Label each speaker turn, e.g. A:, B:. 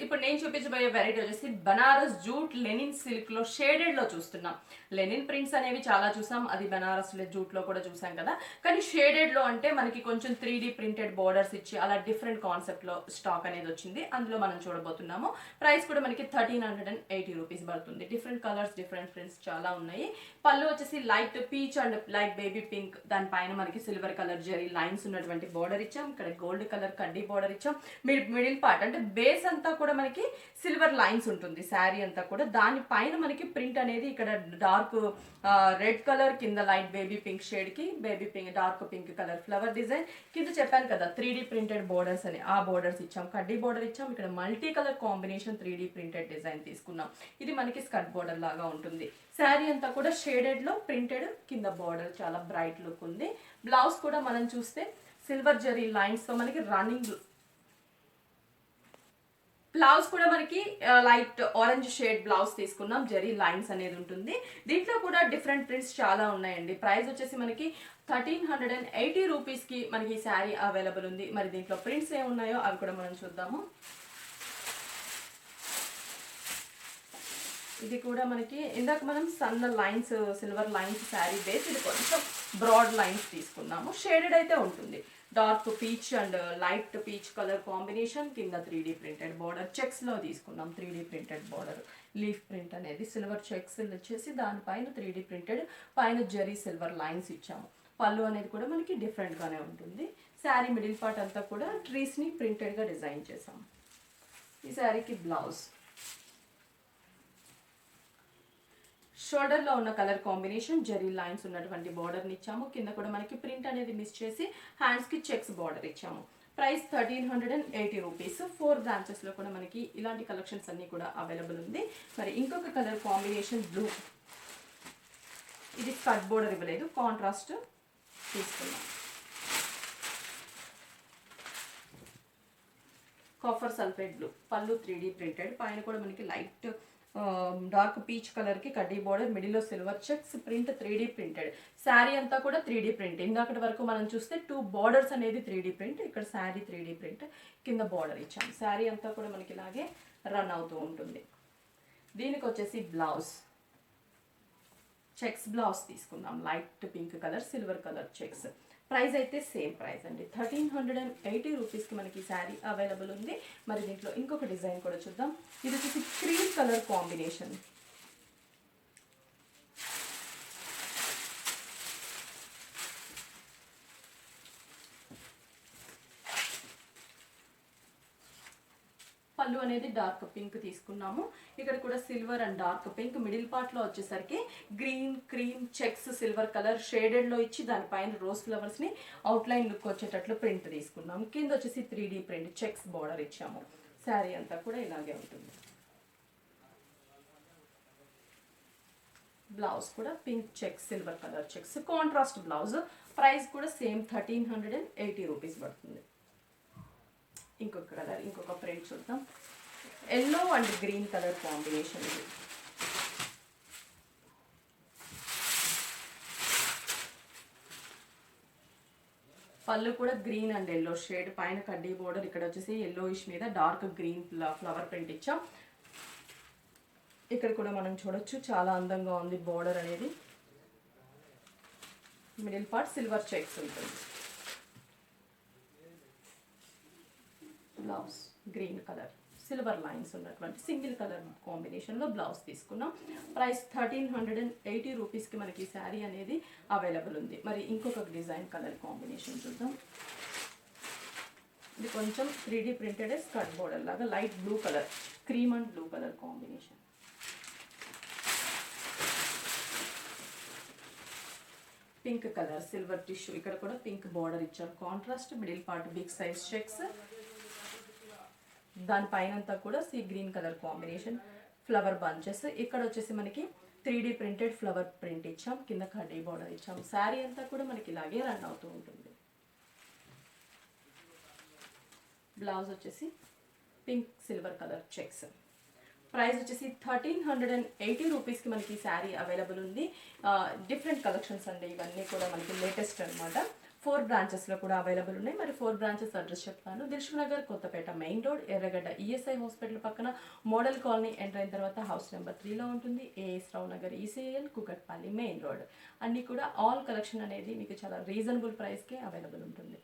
A: ఇప్పుడు నేను చూపించబోయే వెరైటీ వచ్చేసి బనారస్ జూట్ లెనిన్ సిల్క్ లో షేడెడ్ లో చూస్తున్నాం. లెనిన్ ప్రింట్స్ అనేవి చాలా చూసాం, అది బనారస్ జూట్ లో కూడా చూసాం కదా. కానీ షేడెడ్ లో అంటే మనకి కొంచెం 3D ప్రింటెడ్ బోర్డర్స్ ఇచ్చి అలా డిఫరెంట్ కాన్సెప్ట్ లో స్టాక్ అనేది వచ్చింది. అందులో మనం చూడబోతున్నాము. ప్రైస్ కూడా మనకి 1380 రూపీస్ పడుతుంది. డిఫరెంట్ కలర్స్, డిఫరెంట్ ప్రింట్స్ చాలా ఉన్నాయి. పళ్ళు వచ్చేసి light peach and light baby pink, దానిపైన మనకి సిల్వర్ కలర్ జరీ లైన్స్ ఉన్నటువంటి బోర్డర్ ఇచ్చాం. ఇక్కడ గోల్డ్ కలర్ కడ్డీ బోర్డర్ ఇచ్చాం. మిడిల్ పార్ట్ అంటే బేస్ అంతా కూడా మనకి సిల్వర్ లైన్స్ ఉంటుంది. శారీ అంతా కూడా దానిపైన మనకి ప్రింట్ అనేది ఇక్కడ డార్క్ రెడ్ కలర్, కింద లైట్ బేబీ పింక్ షేడ్ కి baby pink dark pink colour flower design. కింద చెప్పాను కదా 3D ప్రింటెడ్ బోర్డర్స్ అని, ఆ బోర్డర్స్ ఇచ్చాం. కడ్డీ బోర్డర్ ఇచ్చాం. ఇక్కడ multi colour combination 3D printed design తీసుకున్నాం. ఇది మనకి స్కర్ట్ బోర్డర్ లాగా ఉంటుంది. శారీ అంతా కూడా షేడెడ్ లో ప్రింటెడ్, కింద బోర్డర్ చాలా బ్రైట్ లుక్ ఉంది. బ్లౌజ్ కూడా మనం చూస్తే సిల్వర్ జరీ లైన్స్ తో మనకి రన్నింగ్. బ్లౌజ్ కూడా మనకి లైట్ ఆరెంజ్ షేడ్ బ్లౌజ్ తీసుకున్నాం. జరీ లైన్స్ అనేది ఉంటుంది. దీంట్లో కూడా డిఫరెంట్ ప్రింట్స్ చాలా ఉన్నాయండి. ప్రైస్ వచ్చేసి మనకి 1380 రూపీస్ కి మనకి ఈ శారీ అవైలబుల్ ఉంది. మరి దీంట్లో ప్రింట్స్ ఏమున్నాయో అవి కూడా మనం చూద్దాము. ఇది కూడా మనకి ఇందాక మనం సన్న lines, silver lines sari base, ఇది కొంచెం బ్రాడ్ లైన్స్ తీసుకున్నాము. షేడెడ్ అయితే ఉంటుంది. Dark peach and light peach colour combination, కింద 3D ప్రింటెడ్ బోర్డర్ చెక్స్ లో తీసుకున్నాం. 3D printed border leaf print అనేది సిల్వర్ చెక్స్ వచ్చేసి దానిపైన 3D ప్రింటెడ్, పైన జరీ సిల్వర్ లైన్స్ ఇచ్చాము. పళ్ళు అనేది కూడా మనకి డిఫరెంట్ గానే ఉంటుంది. శారీ మిడిల్ పార్ట్ అంతా కూడా ట్రీస్ ని ప్రింటెడ్ గా డిజైన్ చేసాం. ఈ శారీకి బ్లౌజ్ షోల్డర్ లో ఉన్న కలర్ కాంబినేషన్ జరీ లైన్స్ ఉన్నటువంటి బోర్డర్ ని ఇచ్చాము. కింద కూడా మనకి ప్రింట్ అనేది మిస్ చేసి హ్యాండ్స్ కి చెక్స్ బోర్డర్ ఇచ్చాము. Price 1380 rupees. 4 బ్రాంచెస్ లో కూడా మనకి ఇలాంటి కలెక్షన్స్ అన్ని కూడా అవైలబుల్ ఉంది. మరి ఇంకొక కలర్ కాంబినేషన్ బ్లూ, ఇది కట్ బోర్డర్ ఇవ్వలేదు, కాంట్రాస్ట్ తీసుకున్నాం. కాఫర్ సల్ఫేట్ బ్లూ, పళ్ళు 3D ప్రింటెడ్, పైన కూడా మనకి లైట్ డార్క్ పీచ్ కలర్ కి కడ్డీ బోర్డర్, మిడిల్ లో silver checks, print 3D printed. Sari అంతా కూడా 3D ప్రింట్. ఇందాకటి వరకు మనం చూస్తే 2 బోర్డర్స్ అనేది 3D ప్రింట్, ఇక్కడ శారీ 3D ప్రింట్, కింద బోర్డర్ ఇచ్చాం. శారీ అంతా కూడా మనకి ఇలాగే రన్ అవుతూ ఉంటుంది. దీనికి వచ్చేసి బ్లౌజ్ చెక్స్ బ్లౌజ్ తీసుకుందాం. Light pink colour, silver colour checks. Price అయితే సేమ్ ప్రైస్ అండి. 1380 రూపీస్కి మనకి శారీ అవైలబుల్ ఉంది. మరి దీంట్లో ఇంకొక డిజైన్ కూడా చూద్దాం. ఇది వచ్చేసి క్రీమ్ కలర్ కాంబినేషన్. పళ్ళు అనేది డార్క్ పింక్ తీసుకున్నాము. ఇక్కడ కూడా silver and dark pink, middle part లో వచ్చేసరికి green, cream, checks, silver colour shaded లో ఇచ్చి దానిపైన రోజ్ ఫ్లవర్స్ ని అవుట్ లైన్ లుక్ వచ్చేటట్లు ప్రింట్ తీసుకున్నాము. కింద వచ్చేసి 3D ప్రింట్ చెక్స్ బోర్డర్ ఇచ్చాము. శారీ అంతా కూడా ఇలాగే ఉంటుంది. బ్లౌజ్ కూడా pink checks, silver colour checks, contrast blouse. Price కూడా సేమ్ 1380 రూపీస్ పడుతుంది. ఇంకొక కలర్, ఇంకొక ప్రింట్ చూద్దాం. Yellow and green colour combination ఇది. పళ్ళు కూడా గ్రీన్ అండ్ ఎల్లో షేడ్, పైన కడ్డీ బోర్డర్, ఇక్కడ వచ్చేసి ఎల్లోయిష్ మీద డార్క్ గ్రీన్ ఫ్లవర్ ప్రింట్ ఇచ్చాం. ఇక్కడ కూడా మనం చూడొచ్చు చాలా అందంగా ఉంది బోర్డర్ అనేది. మిడిల్ పార్ట్ సిల్వర్ చెక్స్ ఉంటుంది. Blouse green colour, silver lines ఉన్నటువంటి సింగిల్ కలర్ కాంబినేషన్లో బ్లౌజ్ తీసుకున్నాం. ప్రైస్ 1380 రూపీస్కి మనకి శారీ అనేది అవైలబుల్ ఉంది. మరి ఇంకొక డిజైన్ కలర్ కాంబినేషన్ చూద్దాం. ఇది కొంచెం 3D ప్రింటెడ్ స్కర్ట్ బోర్డర్ లాగా light blue colour, cream and blue colour combination. Pink colour silver tissue, ఇక్కడ కూడా పింక్ బోర్డర్ ఇచ్చాం. Contrast middle part big size checks, దానిపైన అంతా కూడా sea green colour combination flower bunches. ఇక్కడ వచ్చేసి మనకి 3D ప్రింటెడ్ ఫ్లవర్ ప్రింట్ ఇచ్చాం. కింద కడ్డీ బోర్డర్ ఇచ్చాం. శారీ అంతా కూడా మనకి ఇలాగే రన్ అవుతూ ఉంటుంది. బ్లౌజ్ వచ్చేసి pink silver colour checks. Price వచ్చేసి 1380 రూపీస్కి మనకి శారీ అవైలబుల్ ఉంది. డిఫరెంట్ కలెక్షన్స్ అండి ఇవన్నీ కూడా మనకి లేటెస్ట్ అనమాట. 4 బ్రాంచెస్లో కూడా అవైలబుల్ ఉన్నాయి. మరి 4 బ్రాంచెస్ అడ్రస్ చెప్తాను. Dilsukh Nagar, Kothapet main road, Erragadda ESI hospital పక్కన మోడల్ కాలనీ ఎంటర్ అయిన తర్వాత హౌస్ నెంబర్ 3లో ఉంటుంది. A S Rao Nagar ECIL, Kukatpally main road. అన్నీ కూడా ఆల్ కలెక్షన్ అనేది మీకు చాలా రీజనబుల్ ప్రైస్కే అవైలబుల్ ఉంటుంది.